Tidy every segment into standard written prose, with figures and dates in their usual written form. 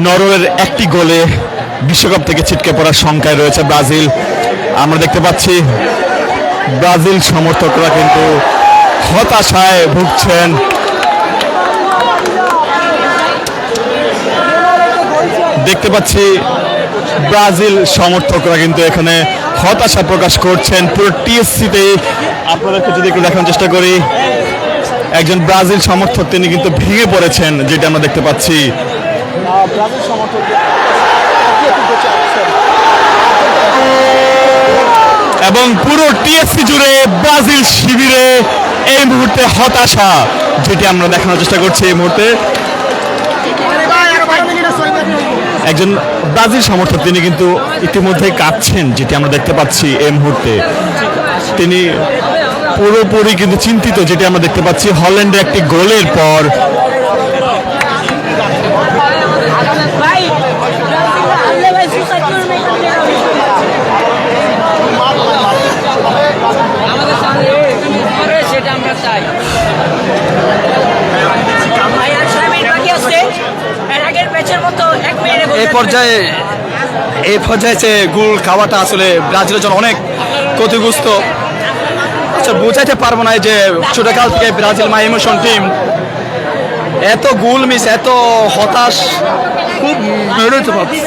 নরওয়ের একটি গোলে বিশ্বকাপ থেকে ছিটকে পড়ার শঙ্কায় রয়েছে ব্রাজিল। আমরা দেখতে পাচ্ছি ব্রাজিল সমর্থকরা কিন্তু হতাশায় ভুগছেন। দেখতে পাচ্ছি ব্রাজিল সমর্থকরা কিন্তু এখানে হতাশা প্রকাশ করছেন পুরো টিএসসিতে। আপনাদেরকে যদি একটু দেখানোর চেষ্টা করি, একজন ব্রাজিল সমর্থক তিনি কিন্তু ভেঙে পড়েছেন, যেটা আমরা দেখতে পাচ্ছি। এবং পুরো টিএসসি জুড়ে ব্রাজিল শিবিরে এই মুহূর্তে হতাশা, যেটি আমরা দেখানোর চেষ্টা করছি এই মুহূর্তে। একজন ব্রাজিল সমর্থক তিনি কিন্তু ইতিমধ্যে কাঁদছেন, যেটি আমরা দেখতে পাচ্ছি এই মুহূর্তে। তিনি পুরোপুরি কিন্তু চিন্তিত, যেটি আমরা দেখতে পাচ্ছি হল্যান্ডের একটি গোলের পর। এই পর্যায়ে যে গোল খাওয়াটা আসলে ব্রাজিলের জন্য অনেক ক্ষতিগ্রস্ত। আচ্ছা, বোঝাইতে পারবো না যে ছোটকাল থেকে ব্রাজিল মা ইমোশন টিম, এত গোল মিস, এত হতাশ, খুব বিরক্ত পাচ্ছি।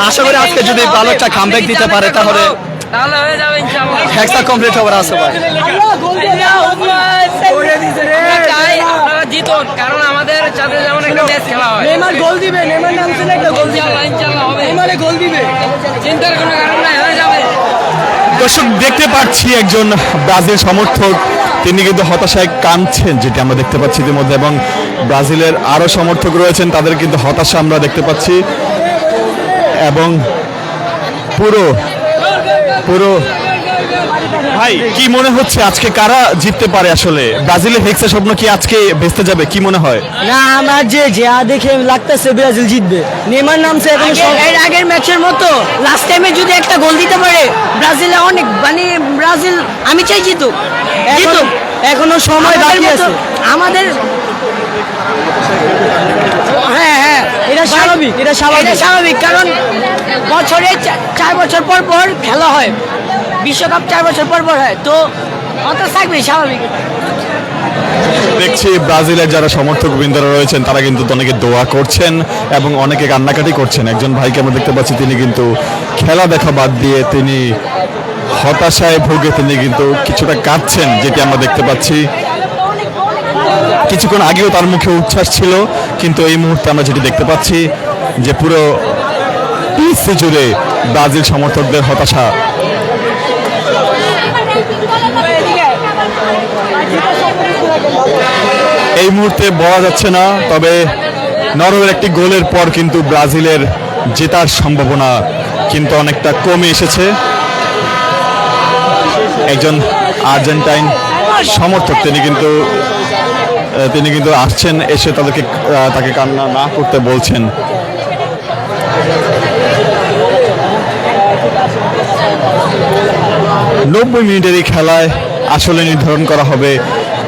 আশা করি আজকে যদি ভালো একটা কামব্যাক দিতে পারে তাহলে হয়ে যাবে ইনশাআল্লাহ। হ্যাক্সা কমপ্লিট হবার আছে ভাই। আপনারা জিতুন, কারণ আমাদের সাথে যেমন একটা ম্যাচ খেলা হয়। নেইমার গোল দিবে, নেইমার নাম শুনে একটা গোল দিবে, ইনশাআল্লাহ হবে। নেইমারে গোল দিবে, চিন্তার কোনো কারণ নাই, হয়ে যাবে। দর্শক দেখতে পাচ্ছি একজন ব্রাজিল সমর্থক তিনি কিন্তু হতাশায় কাঁদছেন, যেটি আমরা দেখতে পাচ্ছি ইতিমধ্যে। এবং ব্রাজিলের আরো সমর্থক রয়েছেন, তাদের কিন্তু হতাশা আমরা দেখতে পাচ্ছি। এবং পুরো পুরো ভাই, কি মনে হচ্ছে আজকে কারা জিততে পারে? আসলে ব্রাজিলের হেক্সা স্বপ্ন কি আজকে ভেস্তে যাবে, কি মনে হয়? না আমার যে দেখে লাগতেছে ব্রাজিল জিতবে। নেইমার নামছে এখন এর আগের ম্যাচের মতো লাস্ট টাইমে যদি একটা গোল দিতে পারে ব্রাজিলে অনেক, মানে ব্রাজিল আমি চাই জিতুক, জিতুক। এখনো সময় বাকি আছে আমাদের। হ্যাঁ হ্যাঁ, এটা স্বাভাবিক, এটা স্বাভাবিক, কারণ বছরে 4 বছর পর পর খেলা হয়, বিশ্বকাপ 4 বছর পর পর হয়, তো অত থাকবে স্বাভাবিক। দেখছি ব্রাজিলের যারা সমর্থক বৃন্দরা রয়েছেন তারা কিন্তু অনেকে দোয়া করছেন এবং অনেকে কান্নাকাটি করছেন। একজন ভাইকে আমরা দেখতে পাচ্ছি তিনি কিন্তু খেলা দেখা বাদ দিয়ে তিনি হতাশায় ভুগে তিনি কিন্তু কিছুটা কাঁদছেন, যেটি আমরা দেখতে পাচ্ছি। কিছুক্ষণ আগেও তার মুখে উচ্ছ্বাস ছিল, কিন্তু এই মুহূর্তে আমরা যেটি দেখতে পাচ্ছি যে পুরো টিএসসি জুড়ে ব্রাজিল সমর্থকদের হতাশা। এই মুহূর্তে বলা যাচ্ছে না, তবে নরওয়ের একটি গোলের পর কিন্তু ব্রাজিলের জেতার সম্ভাবনা কিন্তু অনেকটা কমে এসেছে। একজন আর্জেন্টাইন সমর্থক তিনি কিন্তু আসছেন, এসে তাকে কান্না না করতে বলছেন। নব্বই মিনিটের এই খেলায় আসলে নির্ধারণ করা হবে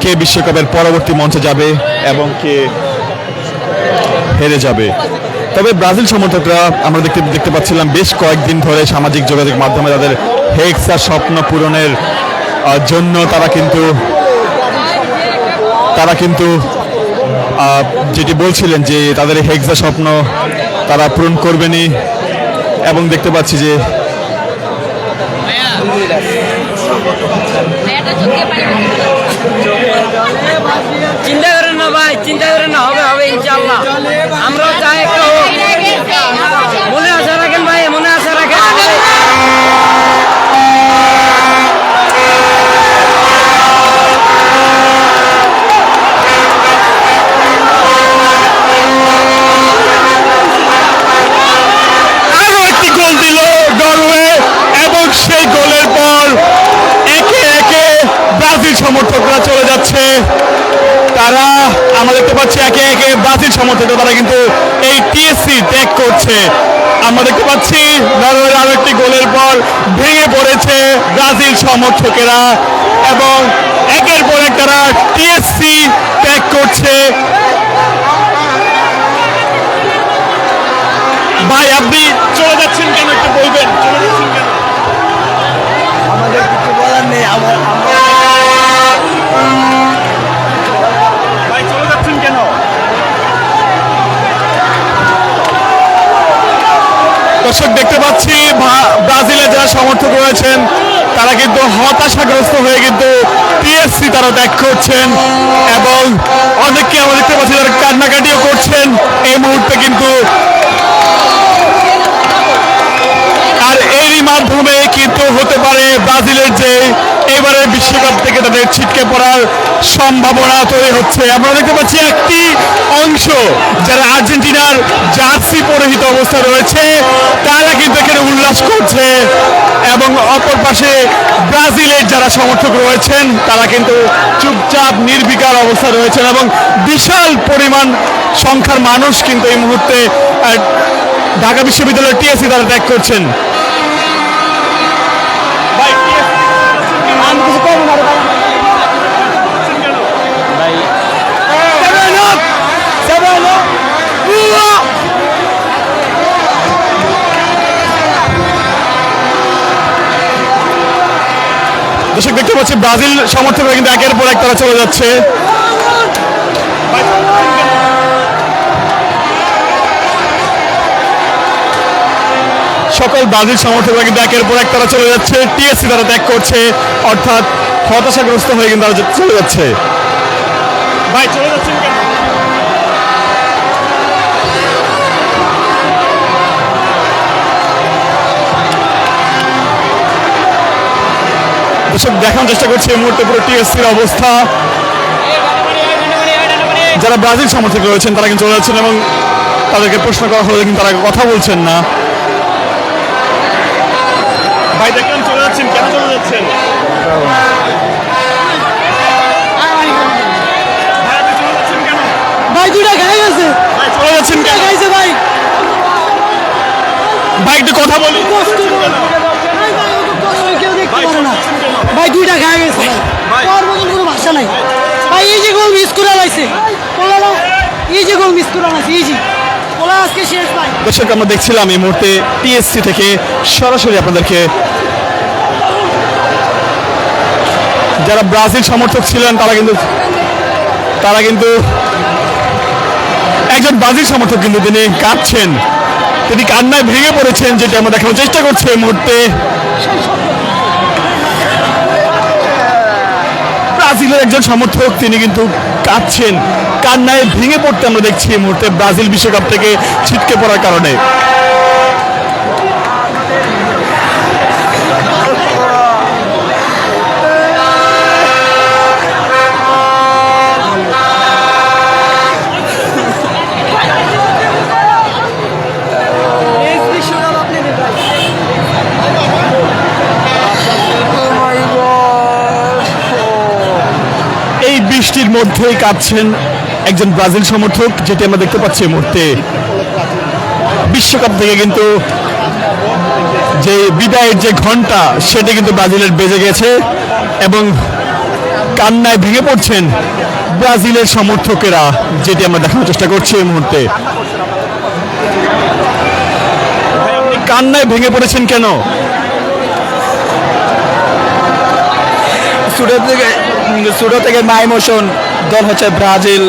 কে বিশ্বকাপের পরবর্তী মঞ্চে যাবে এবং কে হেরে যাবে। তবে ব্রাজিল সমর্থকরা আমরা দেখতে পাচ্ছিলাম বেশ কয়েকদিন ধরে সামাজিক যোগাযোগ মাধ্যমে তাদের হেক্সা স্বপ্ন পূরণের জন্য তারা কিন্তু যেটি বলছিলেন যে তাদের হেক্সা স্বপ্ন তারা পূরণ করবেনই। এবং দেখতে পাচ্ছি যে চিন্তা করেন না ভাই, চিন্তা করেন না, হবে হবে ইনশাআল্লাহ। আমরাও চাই একটা হোক, মনে আশা রাখেন ভাই, মনে আশা রাখেন। আরো একটি গোল দিল নরওয়ে এবং সেই গোলের পর একে একে ব্রাজিল সমর্থকরা চলে যাচ্ছে। তারা আমরা দেখতে পাচ্ছি একে একে ব্রাজিল সমর্থকরা তারা কিন্তু এই টিএসসি ত্যাগ করছে। আমরা দেখতে পাচ্ছি নরওয়ের আরো একটি গোলের পর ভেঙে পড়েছে ব্রাজিল সমর্থকেরা এবং একের পর এক তারা টিএসসি দর্শক দেখতে পাচ্ছি ব্রাজিলের যারা সমর্থক রয়েছেন তারা কিন্তু হতাশাগ্রস্ত হয়ে কিন্তু টিএসসি তারা ত্যাগ করছেন এবং অনেককে আমরা দেখতে পাচ্ছি তারা কান্নাকাটিও করছেন এই মুহূর্তে কিন্তু। আর এরই মাধ্যমে কিন্তু হতে পারে ব্রাজিলের যে এবারের বিশ্বকাপ থেকে তাদের ছিটকে পড়ার সম্ভাবনা তৈরি হচ্ছে। আমরা দেখতে পাচ্ছি একটি অংশ যারা আর্জেন্টিনার জার্সি পরিহিত অবস্থায় রয়েছে তারা কিন্তু এখানে উল্লাস করছে এবং অপর পাশে ব্রাজিলের যারা সমর্থক রয়েছেন তারা কিন্তু চুপচাপ নির্বিকার অবস্থায় রয়েছেন এবং বিশাল পরিমাণ সংখ্যার মানুষ কিন্তু এই মুহূর্তে ঢাকা বিশ্ববিদ্যালয়ের টিএসসি তারা ত্যাগ করছেন। আমি কিছু করবো না রে ভাই। দর্শক দেখতে পাচ্ছি ব্রাজিল সমর্থকরা কিন্তু একের পর এক তারা চলে যাচ্ছে। সকল ব্রাজিল সমর্থকরা কিন্তু একের পর এক তারা চলে যাচ্ছে, টিএসসি তারা ত্যাগ করছে, অর্থাৎ হতাশাগ্রস্ত হয়ে কিন্তু তারা চলে যাচ্ছে। ভাই চলে যাচ্ছেন কেন? দর্শক দেখানোর চেষ্টা করছি এই মুহূর্তে পুরো টিএসসির অবস্থা। যারা ব্রাজিল সমর্থক রয়েছেন তারা কিন্তু চলে যাচ্ছেন এবং তাদেরকে প্রশ্ন করা হলে কিন্তু তারা কথা বলছেন না। ভাই দেখলাম চলে যাচ্ছেন, কেন চলে যাচ্ছেন? ভাই দুইটা খাই গেছে, ভাই চলে যাচ্ছেন কেন? খাইছে ভাই। ভাই একটু কথা বলি। কষ্ট করে। ভাই ভাই অত কষ্ট কেউ দেখতে পারে না। ভাই দুইটা খাই গেছে ভাই। তোর মতন কোনো ভাষা নাই ভাই। এই যে গোল মিস করে লাইছে পোলারা, এই যে গোল মিস করে লাইছে, এই যে পোলা আজকে শেষ ভাই। দর্শক আমরা দেখছিলাম এই মুহূর্তে টিএসসি থেকে সরাসরি আপনাদেরকে যারা ব্রাজিল সমর্থক ছিলেন তারা কিন্তু একজন ব্রাজিল সমর্থক কিন্তু তিনি কাঁদছেন, তিনি কান্নায় ভেঙে পড়েছেন, যেটা আমরা দেখানোর চেষ্টা করছি এই মুহূর্তে। ব্রাজিলের একজন সমর্থক তিনি কিন্তু কাঁদছেন, কান্নায় ভেঙে পড়তে আমরা দেখছি এই মুহূর্তে ব্রাজিল বিশ্বকাপ থেকে ছিটকে পড়ার কারণে। এই বৃষ্টির মধ্যেই কাঁদছেন একজন ব্রাজিল সমর্থক, যেটি আমরা দেখতে পাচ্ছি এই মুহূর্তে। বিশ্বকাপ থেকে কিন্তু যে বিদায়ের যে ঘন্টা সেটি কিন্তু ব্রাজিলের বেজে গেছে এবং কান্নায় ভেঙে পড়ছেন ব্রাজিলের সমর্থকেরা, যেটি আমরা দেখানোর চেষ্টা করছি এই মুহূর্তে। আপনি কান্নায় ভেঙে পড়েছেন কেন? ছোট থেকে মা ইমোশন দল হচ্ছে ব্রাজিল।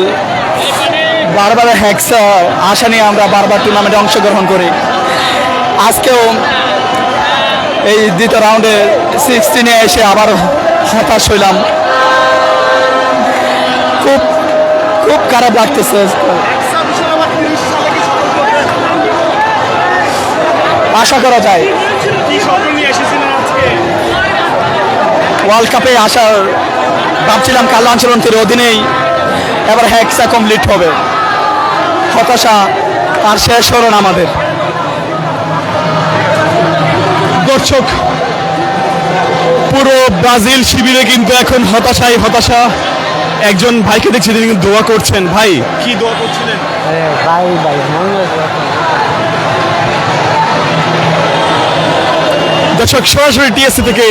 বারবার হেক্সা আশা নিয়ে আমরা বারবার টুর্নামেন্টে অংশগ্রহণ করি। আজকেও এই দ্বিতীয় রাউন্ডে 16-এ এসে আবার হতাশ হইলাম। খুব খুব খারাপ লাগতেছে। আশা করা যায় ওয়ার্ল্ড কাপে আসার ভাবছিলাম কাল আঞ্চলনটির অধীনেই, এবার হেক্সা কমপ্লিট হবে। হতাশা আর শেষ হলো না আমাদের। দর্শক পুরো ব্রাজিল শিবিরে কিন্তু এখন হতাশাই হতাশা। একজন ভাইকে দেখছি তিনি কিন্তু দোয়া করছেন। ভাই কি দোয়া করছিলেন? ভাই ভাই দর্শক সরাসরি টিএসসি থেকে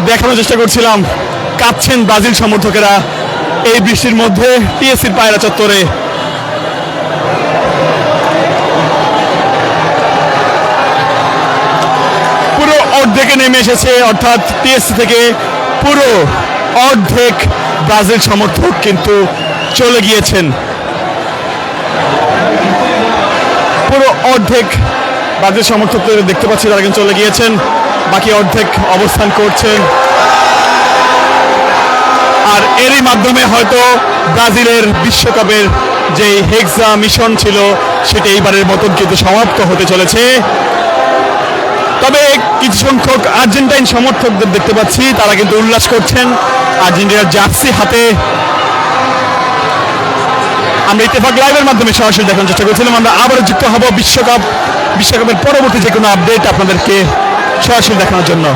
দেখানোর চেষ্টা করছিলাম, কাঁদছেন ব্রাজিল সমর্থকেরা এই বৃষ্টির মধ্যে টিএসসির পায়রা চত্বরে। পুরো অর্ধেকে নেমে এসেছে, অর্থাৎ টিএসসি থেকে পুরো অর্ধেক ব্রাজিল সমর্থক কিন্তু চলে গিয়েছেন। পুরো অর্ধেক ব্রাজিল সমর্থকদের দেখতে পাচ্ছি তারা কিন্তু চলে গিয়েছেন, বাকি অর্ধেক অবস্থান করছেন। আর এরই মাধ্যমে হয়তো ব্রাজিলের বিশ্বকাপের যে হেক্সা মিশন ছিল সেটা এইবারের মতন কিন্তু সমাপ্ত হতে চলেছে। তবে কিছু সংখ্যক আর্জেন্টাইন সমর্থকদের দেখতে পাচ্ছি তারা কিন্তু উল্লাস করছেন আর্জেন্টিনার জার্সি হাতে। আমরা ইত্তেফাক লাইভের মাধ্যমে সরাসরি দেখানোর চেষ্টা করছিলাম। আমরা আবারও যুক্ত হব বিশ্বকাপের পরবর্তী যে কোনো আপডেট আপনাদেরকে সরাসরি দেখানোর জন্য।